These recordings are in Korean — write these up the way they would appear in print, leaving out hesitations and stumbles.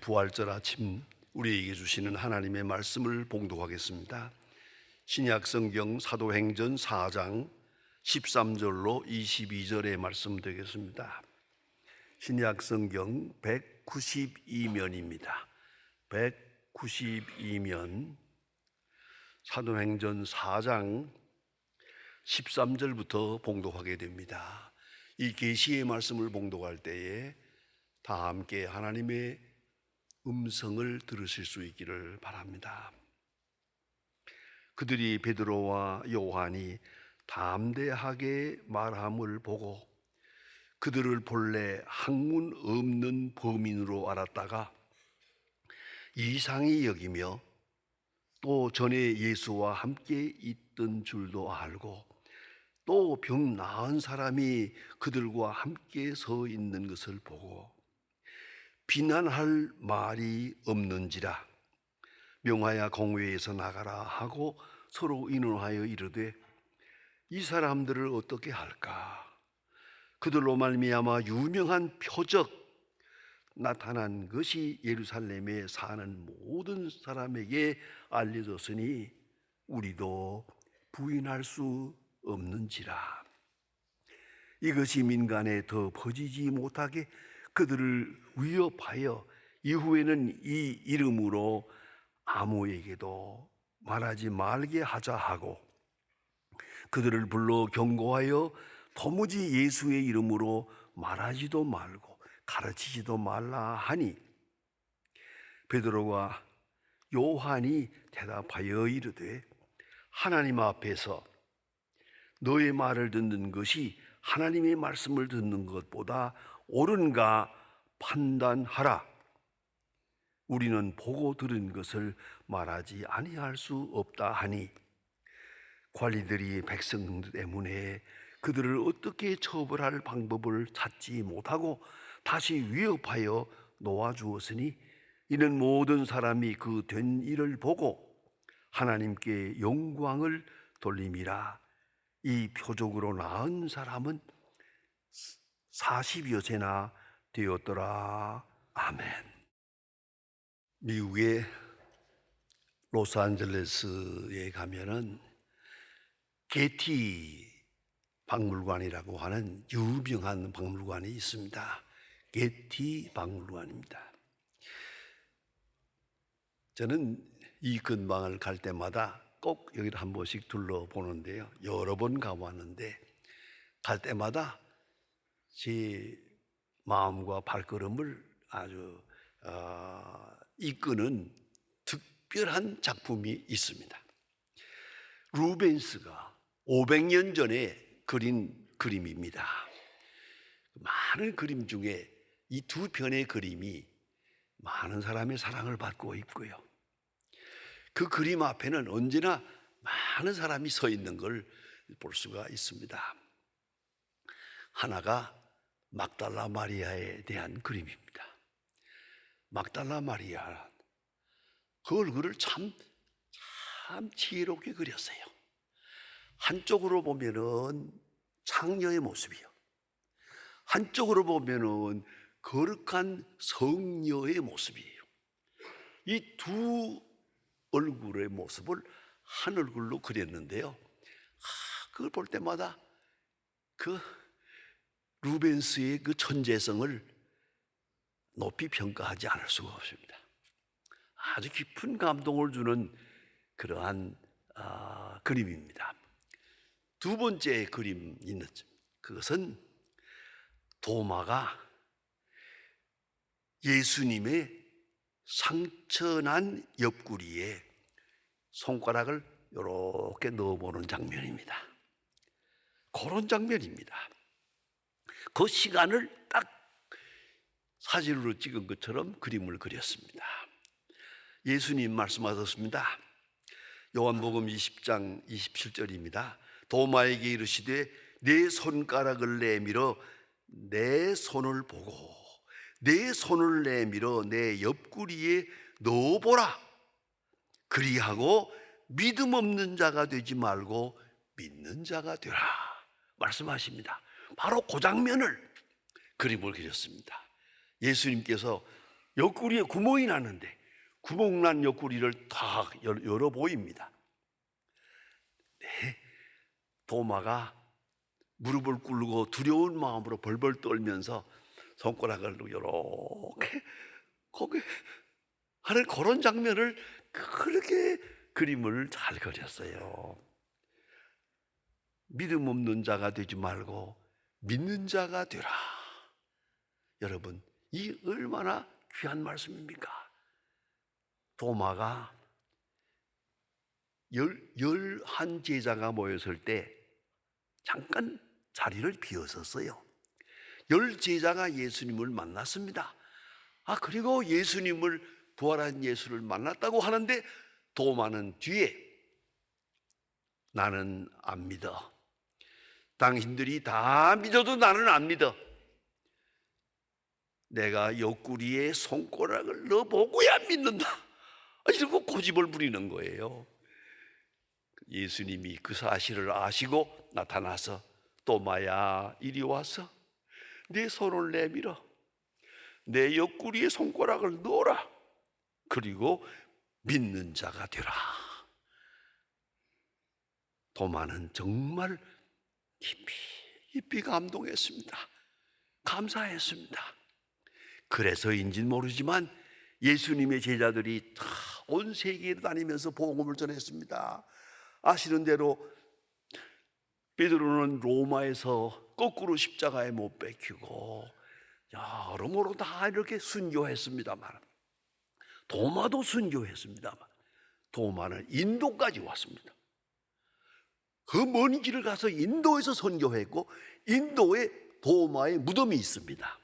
부활절 아침 우리에게 주시는 하나님의 말씀을 봉독하겠습니다. 신약 성경 사도행전 4장 13절로 22절의 말씀 되겠습니다. 신약 성경 192면입니다. 192면 사도행전 4장 13절부터 봉독하게 됩니다. 이 계시의 말씀을 봉독할 때에 다 함께 하나님의 음성을 들으실 수 있기를 바랍니다. 그들이 베드로와 요한이 담대하게 말함을 보고 그들을 본래 학문 없는 범인으로 알았다가 이상히 여기며 또 전에 예수와 함께 있던 줄도 알고 또 병 나은 사람이 그들과 함께 서 있는 것을 보고 비난할 말이 없는지라 명하야 공회에서 나가라 하고 서로 의논하여 이르되 이 사람들을 어떻게 할까? 그들로 말미암아 유명한 표적 나타난 것이 예루살렘에 사는 모든 사람에게 알려졌으니 우리도 부인할 수 없는지라. 이것이 민간에 더 퍼지지 못하게 그들을 위협하여 이후에는 이 이름으로 아무에게도 말하지 말게 하자 하고 그들을 불러 경고하여 도무지 예수의 이름으로 말하지도 말고 가르치지도 말라 하니 베드로와 요한이 대답하여 이르되 하나님 앞에서 너의 말을 듣는 것이 하나님의 말씀을 듣는 것보다 옳은가 판단하라. 우리는 보고 들은 것을 말하지 아니할 수 없다 하니 관리들이 백성 때문에 그들을 어떻게 처벌할 방법을 찾지 못하고 다시 위협하여 놓아주었으니 이는 모든 사람이 그 된 일을 보고 하나님께 영광을 돌림이라. 이 표적으로 나은 사람은 40여 세나 되었더라. 아멘. 미국의 로스앤젤레스에 가면은 게티 박물관이라고 하는 유명한 박물관이 있습니다. 게티 박물관입니다. 저는 이 근방을 갈 때마다 꼭 여기를 한 번씩 둘러보는데요. 여러 번 가봤는데 갈 때마다 제 마음과 발걸음을 아주 이끄는 특별한 작품이 있습니다. 루벤스가 500년 전에 그린 그림입니다. 많은 그림 중에 이 두 편의 그림이 많은 사람의 사랑을 받고 있고요. 그 그림 앞에는 언제나 많은 사람이 서 있는 걸 볼 수가 있습니다. 하나가 막달라 마리아에 대한 그림입니다. 막달라 마리아 그 얼굴을 참 지혜롭게 그렸어요. 한쪽으로 보면은 창녀의 모습이요, 한쪽으로 보면은 거룩한 성녀의 모습이에요. 이 두 얼굴의 모습을 한 얼굴로 그렸는데요. 그걸 볼 때마다 그 루벤스의 그 천재성을 높이 평가하지 않을 수가 없습니다. 아주 깊은 감동을 주는 그러한 그림입니다. 두 번째 그림 있는 그것은 도마가 예수님의 상처난 옆구리에 손가락을 이렇게 넣어보는 장면입니다. 그런 장면입니다. 그 시간을 딱 사진으로 찍은 것처럼 그림을 그렸습니다. 예수님 말씀하셨습니다. 요한복음 20장 27절입니다. 도마에게 이르시되 내 손가락을 내밀어 내 손을 보고 내 손을 내밀어 내 옆구리에 넣어보라. 그리하고 믿음 없는 자가 되지 말고 믿는 자가 되라 말씀하십니다. 바로 그 장면을 그림을 그렸습니다. 예수님께서 옆구리에 구멍이 났는데 구멍난 옆구리를 다 열어 보입니다. 네, 도마가 무릎을 꿇고 두려운 마음으로 벌벌 떨면서 손가락을 이렇게 거기 하는 그런 장면을 그렇게 그림을 잘 그렸어요. 믿음 없는 자가 되지 말고 믿는 자가 되라. 여러분, 이 얼마나 귀한 말씀입니까? 도마가 11 제자가 모였을 때 잠깐 자리를 비웠었어요. 10 제자가 예수님을 만났습니다. 그리고 예수님을, 부활한 예수를 만났다고 하는데 도마는 뒤에, 나는 안 믿어. 당신들이 다 믿어도 나는 안 믿어. 내가 옆구리에 손가락을 넣어보고야 믿는다. 이러고 고집을 부리는 거예요. 예수님이 그 사실을 아시고 나타나서 도마야, 이리 와서 내 손을 내밀어 내 옆구리에 손가락을 넣어라. 그리고 믿는 자가 되라. 도마는 정말 깊이 감동했습니다. 감사했습니다. 그래서인지는 모르지만 예수님의 제자들이 다 온 세계를 다니면서 복음을 전했습니다. 아시는 대로 베드로는 로마에서 거꾸로 십자가에 못 박히고 여러모로 다 이렇게 순교했습니다만, 도마도 순교했습니다만, 도마는 인도까지 왔습니다. 그 먼 길을 가서 인도에서 선교했고, 인도에 도마의 무덤이 있습니다.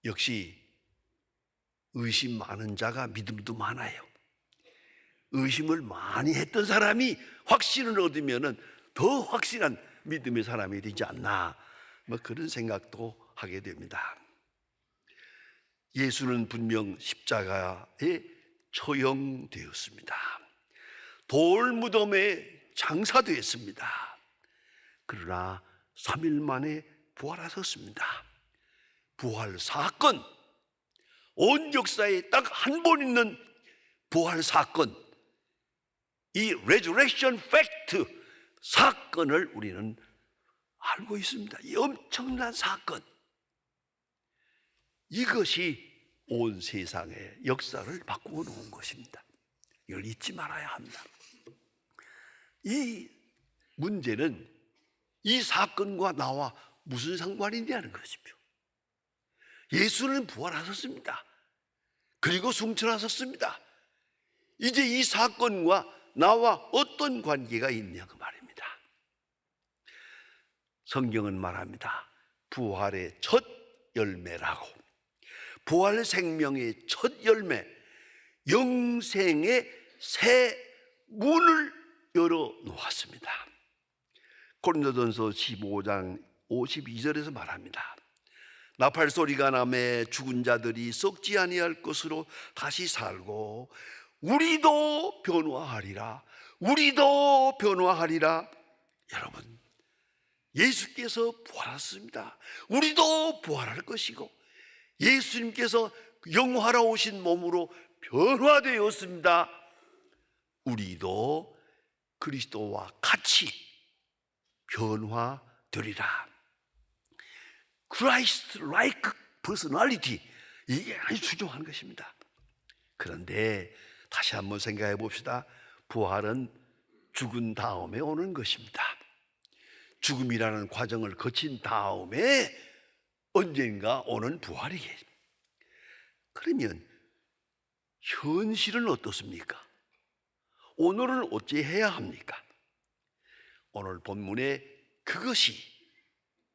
역시 의심 많은 자가 믿음도 많아요. 의심을 많이 했던 사람이 확신을 얻으면 더 확실한 믿음의 사람이 되지 않나, 그런 생각도 하게 됩니다. 예수는 분명 십자가에 처형되었습니다. 돌 무덤에 장사되었습니다. 그러나 3일 만에 부활하셨습니다. 부활 사건, 온 역사에 딱 한 번 있는 부활 사건, 이 resurrection fact 사건을 우리는 알고 있습니다. 이 엄청난 사건, 이것이 온 세상의 역사를 바꾸어 놓은 것입니다. 이걸 잊지 말아야 합니다. 이 문제는 이 사건과 나와 무슨 상관이 있냐는 것이죠. 예수는 부활하셨습니다. 그리고 승천하셨습니다. 이제 이 사건과 나와 어떤 관계가 있냐고 말입니다. 성경은 말합니다. 부활의 첫 열매라고. 부활 생명의 첫 열매, 영생의 새 문을 열어 놓았습니다. 고린도전서 15장 52절에서 말합니다. 나팔 소리가 나매 죽은 자들이 썩지 아니할 것으로 다시 살고 우리도 변화하리라. 우리도 변화하리라. 여러분, 예수께서 부활하셨습니다. 우리도 부활할 것이고 예수님께서 영화로 오신 몸으로 변화되었습니다. 우리도 그리스도와 같이 변화되리라. Christ-like personality, 이게 아주 중요한 것입니다. 그런데 다시 한번 생각해 봅시다. 부활은 죽은 다음에 오는 것입니다. 죽음이라는 과정을 거친 다음에 언젠가 오는 부활이에요. 그러면 현실은 어떻습니까? 오늘은 어찌 해야 합니까? 오늘 본문에 그것이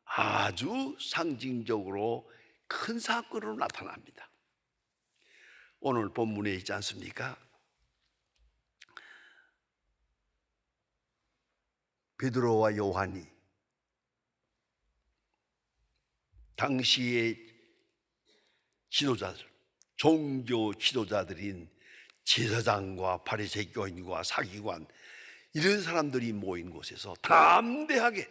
아주 상징적으로 큰 사건으로 나타납니다. 오늘 본문에 있지 않습니까? 베드로와 요한이 당시의 지도자들, 종교 지도자들인 제사장과 바리새 교인과 사기관, 이런 사람들이 모인 곳에서 담대하게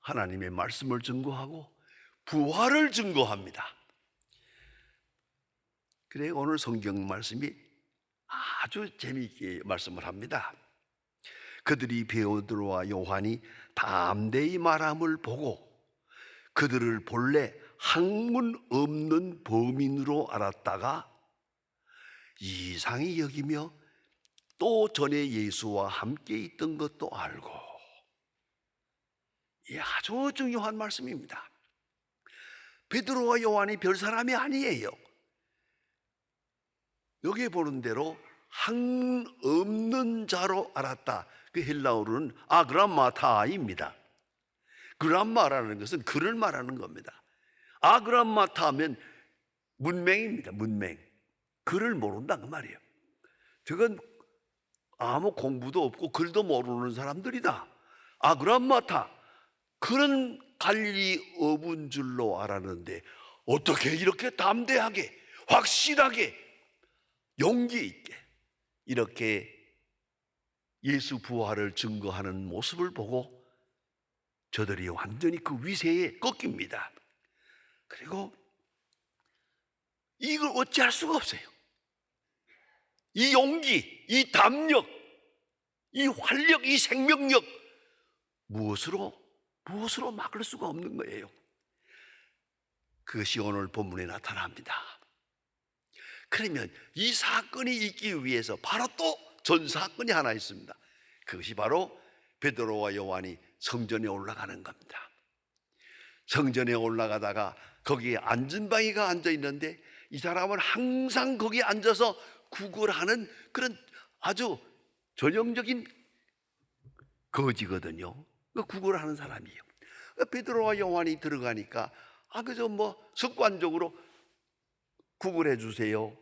하나님의 말씀을 증거하고 부활을 증거합니다. 그래 오늘 성경 말씀이 아주 재미있게 말씀을 합니다. 그들이 베드로와 요한이 담대히 말함을 보고 그들을 본래 학문 없는 범인으로 알았다가 이상히 여기며 또 전에 예수와 함께 있던 것도 알고. 이 아주 중요한 말씀입니다. 베드로와 요한이 별 사람이 아니에요. 여기 보는 대로 학문 없는 자로 알았다. 그 헬라어로는 아그람마타입니다. 그람마라는 것은 글을 말하는 겁니다. 아그람마타 하면 문맹입니다. 문맹. 글을 모른다 그 말이에요. 저건 아무 공부도 없고 글도 모르는 사람들이다. 아그람마타. 그런 갈릴리 어부인 줄로 알았는데 어떻게 이렇게 담대하게 확실하게 용기 있게 이렇게 예수 부활을 증거하는 모습을 보고 저들이 완전히 그 위세에 꺾입니다. 그리고 이걸 어찌할 수가 없어요. 이 용기, 이 담력, 이 활력, 이 생명력 무엇으로 막을 수가 없는 거예요. 그것이 오늘 본문에 나타납니다. 그러면 이 사건이 있기 위해서 바로 또 전 사건이 하나 있습니다. 그것이 바로 베드로와 요한이 성전에 올라가는 겁니다. 성전에 올라가다가 거기에 안전뱅이가 앉아 있는데 이 사람은 항상 거기에 앉아서 구걸하는 그런 아주 전형적인 거지거든요. 구걸하는 사람이에요. 베드로와 요한이 들어가니까 그저 습관적으로 구걸해 주세요,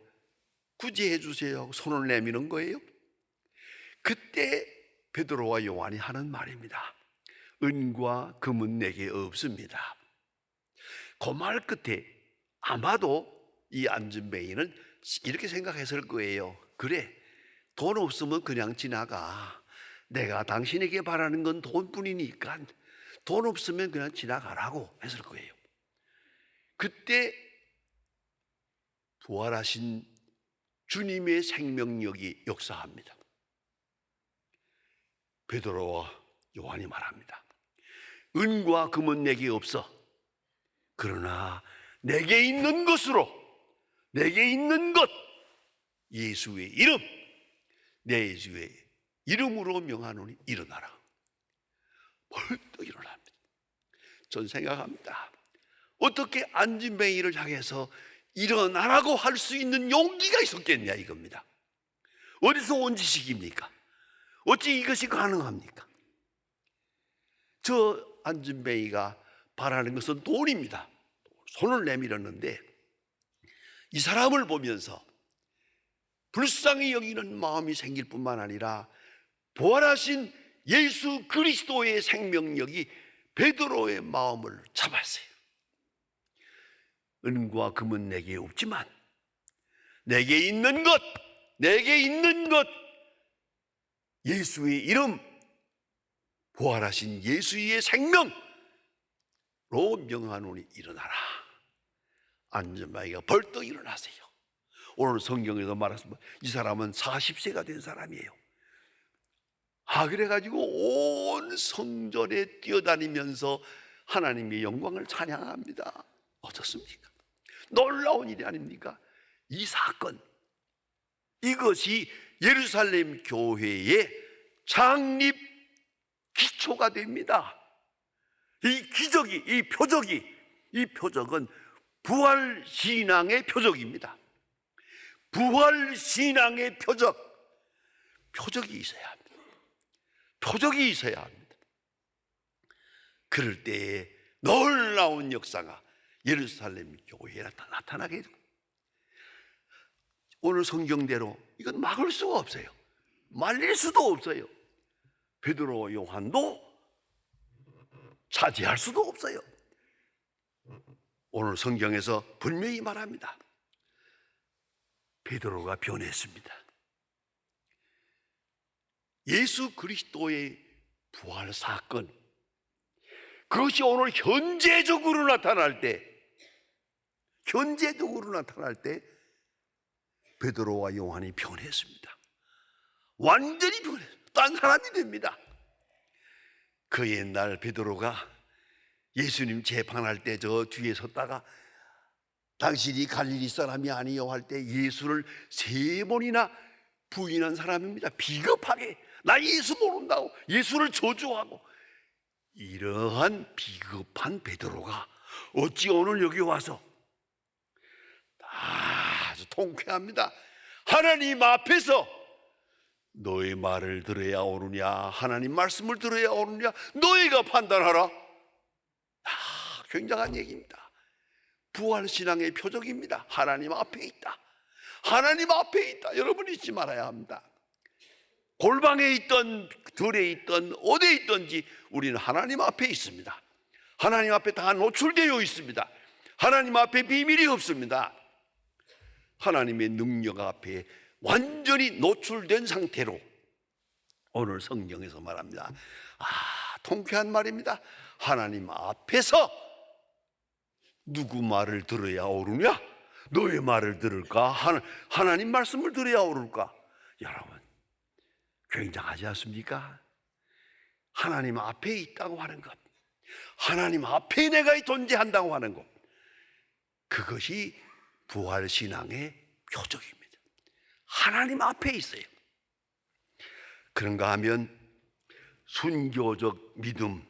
구제해 주세요 손을 내미는 거예요. 그때 베드로와 요한이 하는 말입니다. 은과 금은 내게 없습니다. 그 말 끝에 아마도 이 안전뱅이는 이렇게 생각했을 거예요. 그래, 돈 없으면 그냥 지나가. 내가 당신에게 바라는 건 돈뿐이니까 돈 없으면 그냥 지나가라고 했을 거예요. 그때 부활하신 주님의 생명력이 역사합니다. 베드로와 요한이 말합니다. 은과 금은 내게 없어. 그러나 내게 있는 것으로, 내게 있는 것, 예수의 이름, 내 예수의 이름으로 명하노니 일어나라. 벌떡 일어납니다. 전 생각합니다. 어떻게 안진뱅이를 향해서 일어나라고 할 수 있는 용기가 있었겠냐 이겁니다. 어디서 온 지식입니까? 어찌 이것이 가능합니까? 저 안진뱅이가 바라는 것은 돈입니다. 손을 내밀었는데 이 사람을 보면서 불쌍히 여기는 마음이 생길 뿐만 아니라 부활하신 예수 그리스도의 생명력이 베드로의 마음을 잡았어요. 은과 금은 내게 없지만 내게 있는 것, 예수의 이름, 부활하신 예수의 생명으로 명하노니 일어나라. 안전뱅이가 벌떡 일어나세요. 오늘 성경에서 말했습니다. 이 사람은 40세가 된 사람이에요. 그래가지고 온 성전에 뛰어다니면서 하나님의 영광을 찬양합니다. 어떻습니까? 놀라운 일이 아닙니까? 이 사건, 이것이 예루살렘 교회의 창립 기초가 됩니다. 이 기적이, 이 표적은 부활신앙의 표적입니다. 부활신앙의 표적이 있어야 합니다. 표적이 있어야 합니다. 그럴 때에 놀라운 역사가 예루살렘 교회에 나타나게 되고, 오늘 성경대로 이건 막을 수가 없어요. 말릴 수도 없어요. 베드로 요한도 차지할 수도 없어요. 오늘 성경에서 분명히 말합니다. 베드로가 변했습니다. 예수 그리스도의 부활 사건, 그것이 오늘 현재적으로 나타날 때 베드로와 요한이 변했습니다. 완전히 변했어요. 딴 사람이 됩니다. 그 옛날 베드로가 예수님 재판할 때 저 뒤에 섰다가 당신이 갈릴리 사람이 아니요 할 때 예수를 3번이나 부인한 사람입니다. 비겁하게 나 예수 모른다고 예수를 저주하고, 이러한 비겁한 베드로가 어찌 오늘 여기 와서 아주 통쾌합니다. 하나님 앞에서 너의 말을 들어야 오느냐, 하나님 말씀을 들어야 오느냐, 너희가 판단하라. 굉장한 얘기입니다. 부활신앙의 표적입니다. 하나님 앞에 있다. 하나님 앞에 있다. 여러분 잊지 말아야 합니다. 골방에 있던 들에 있던 어디에 있든지 우리는 하나님 앞에 있습니다. 하나님 앞에 다 노출되어 있습니다. 하나님 앞에 비밀이 없습니다. 하나님의 능력 앞에 완전히 노출된 상태로 오늘 성경에서 말합니다. 통쾌한 말입니다. 하나님 앞에서 누구 말을 들어야 오르냐? 너의 말을 들을까? 하나님 말씀을 들어야 오를까? 여러분 굉장하지 않습니까? 하나님 앞에 있다고 하는 것, 하나님 앞에 내가 존재한다고 하는 것, 그것이 부활신앙의 표적입니다. 하나님 앞에 있어요. 그런가 하면 순교적 믿음,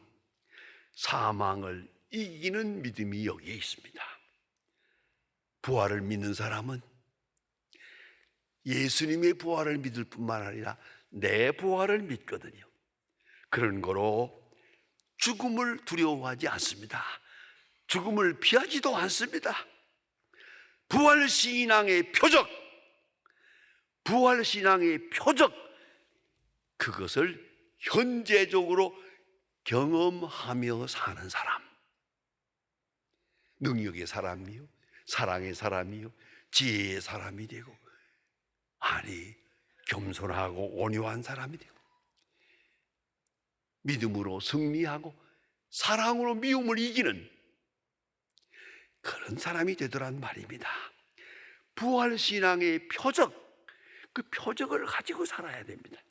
사망을 이기는 믿음이 여기에 있습니다. 부활을 믿는 사람은 예수님의 부활을 믿을 뿐만 아니라 내 부활을 믿거든요. 그런 거로 죽음을 두려워하지 않습니다. 죽음을 피하지도 않습니다. 부활신앙의 표적, 그것을 현재적으로 경험하며 사는 사람, 능력의 사람이요, 사랑의 사람이요, 지혜의 사람이 되고, 겸손하고 온유한 사람이 되고, 믿음으로 승리하고 사랑으로 미움을 이기는 그런 사람이 되더란 말입니다. 부활신앙의 표적, 그 표적을 가지고 살아야 됩니다.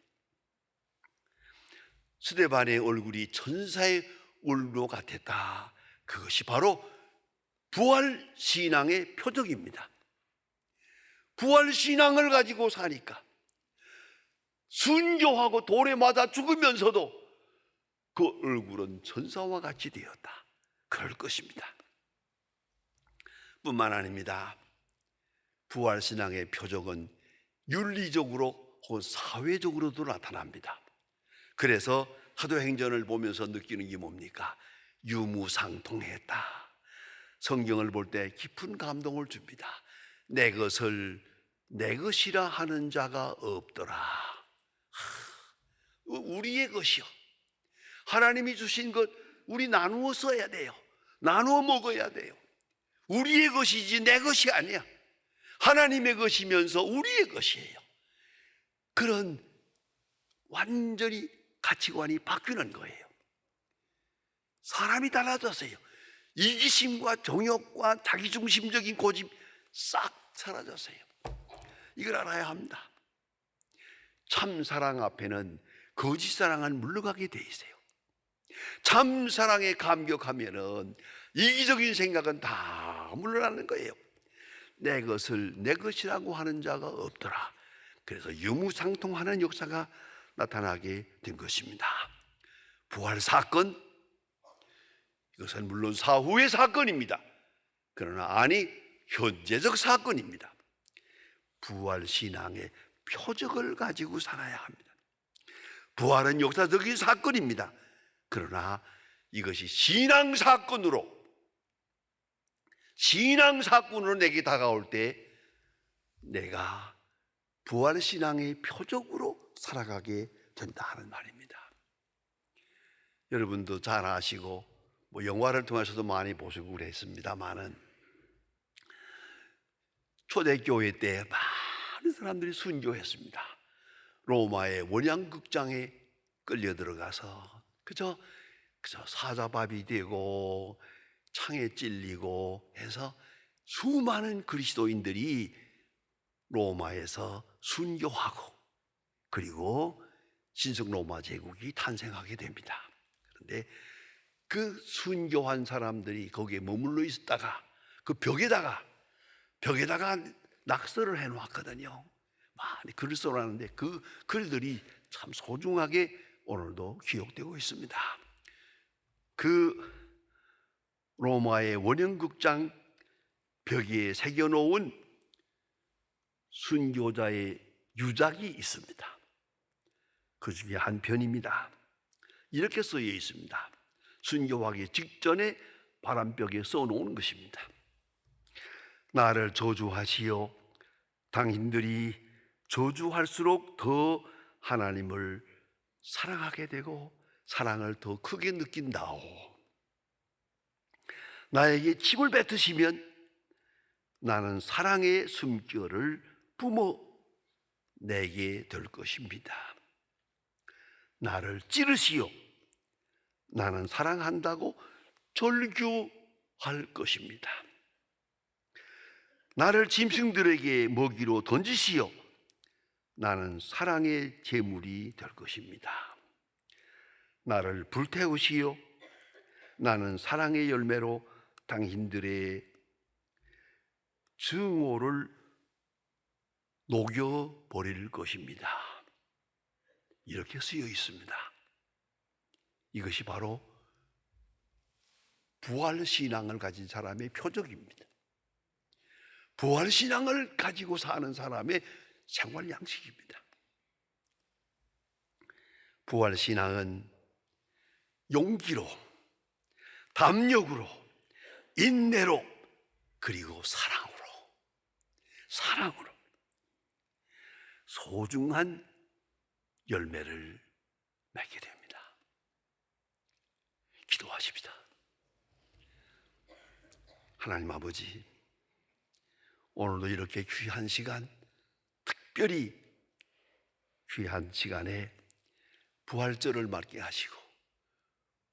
스데반의 얼굴이 천사의 얼굴로 같았다. 그것이 바로 부활신앙의 표적입니다. 부활신앙을 가지고 사니까 순교하고 돌에 맞아 죽으면서도 그 얼굴은 천사와 같이 되었다. 그럴 것입니다. 뿐만 아닙니다. 부활신앙의 표적은 윤리적으로 혹은 사회적으로도 나타납니다. 그래서 사도행전을 보면서 느끼는 게 뭡니까? 유무상통했다. 성경을 볼 때 깊은 감동을 줍니다. 내 것을 내 것이라 하는 자가 없더라. 우리의 것이요, 하나님이 주신 것 우리 나누어 써야 돼요. 나누어 먹어야 돼요. 우리의 것이지 내 것이 아니야. 하나님의 것이면서 우리의 것이에요. 그런 완전히 가치관이 바뀌는 거예요. 사람이 달라졌어요. 이기심과 정욕과 자기중심적인 고집 싹 사라졌어요. 이걸 알아야 합니다. 참 사랑 앞에는 거짓 사랑은 물러가게 돼 있어요. 참 사랑에 감격하면은 이기적인 생각은 다 물러나는 거예요. 내 것을 내 것이라고 하는 자가 없더라. 그래서 유무상통하는 역사가 나타나게 된 것입니다. 부활 사건, 이것은 물론 사후의 사건입니다. 그러나 현재적 사건입니다. 부활 신앙의 표적을 가지고 살아야 합니다. 부활은 역사적인 사건입니다. 그러나 이것이 신앙사건으로 내게 다가올 때 내가 부활신앙의 표적으로 살아가게 된다 하는 말입니다. 여러분도 잘 아시고 영화를 통해서도 많이 보시고 그랬습니다만은 초대교회 때 많은 사람들이 순교했습니다. 로마의 원양극장에 끌려 들어가서 그저 그래서 사자밥이 되고 창에 찔리고 해서 수많은 그리스도인들이 로마에서 순교하고 그리고 신성 로마 제국이 탄생하게 됩니다. 그런데 그 순교한 사람들이 거기에 머물러 있었다가 그 벽에다가 낙서를 해놓았거든요. 많이 글을 써놨는데 그 글들이 참 소중하게 오늘도 기억되고 있습니다. 그 로마의 원형극장 벽에 새겨놓은 순교자의 유작이 있습니다. 그 중에 한 편입니다. 이렇게 쓰여 있습니다. 순교하기 직전에 바람벽에 써놓은 것입니다. 나를 저주하시오. 당신들이 저주할수록 더 하나님을 사랑하게 되고 사랑을 더 크게 느낀다오. 나에게 침을 뱉으시면 나는 사랑의 숨결을 뿜어 내게 될 것입니다. 나를 찌르시오. 나는 사랑한다고 절규할 것입니다. 나를 짐승들에게 먹이로 던지시오. 나는 사랑의 제물이 될 것입니다. 나를 불태우시오. 나는 사랑의 열매로 당신들의 증오를 녹여버릴 것입니다. 이렇게 쓰여 있습니다. 이것이 바로 부활신앙을 가진 사람의 표적입니다. 부활신앙을 가지고 사는 사람의 생활 양식입니다. 부활신앙은 용기로, 담력으로, 인내로, 그리고 사랑으로 소중한 열매를 맺게 됩니다. 기도하십시다. 하나님 아버지, 오늘도 이렇게 귀한 시간, 특별히 귀한 시간에 부활절을 맞게 하시고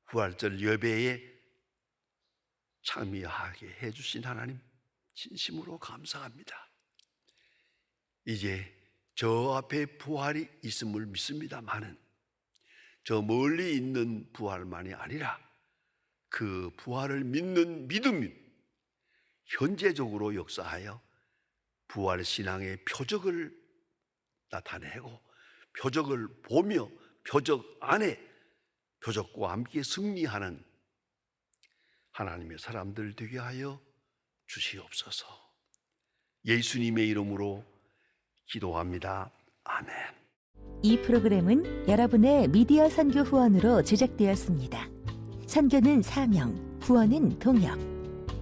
부활절 예배에 참여하게 해주신 하나님 진심으로 감사합니다. 이제 저 앞에 부활이 있음을 믿습니다마는 저 멀리 있는 부활만이 아니라 그 부활을 믿는 믿음이 현재적으로 역사하여 부활신앙의 표적을 나타내고 표적을 보며 표적 안에 표적과 함께 승리하는 하나님의 사람들 되게 하여 주시옵소서. 예수님의 이름으로 기도합니다. 아멘. 이 프로그램은 여러분의 미디어 선교 후원으로 제작되었습니다. 선교는 사명, 후원은 동역.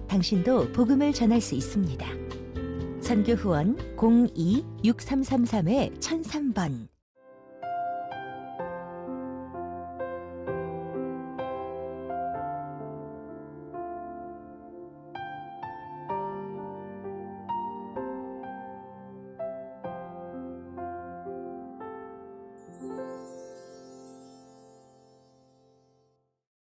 당신도 복음을 전할 수 있습니다. 선교 후원 02-6333-1003번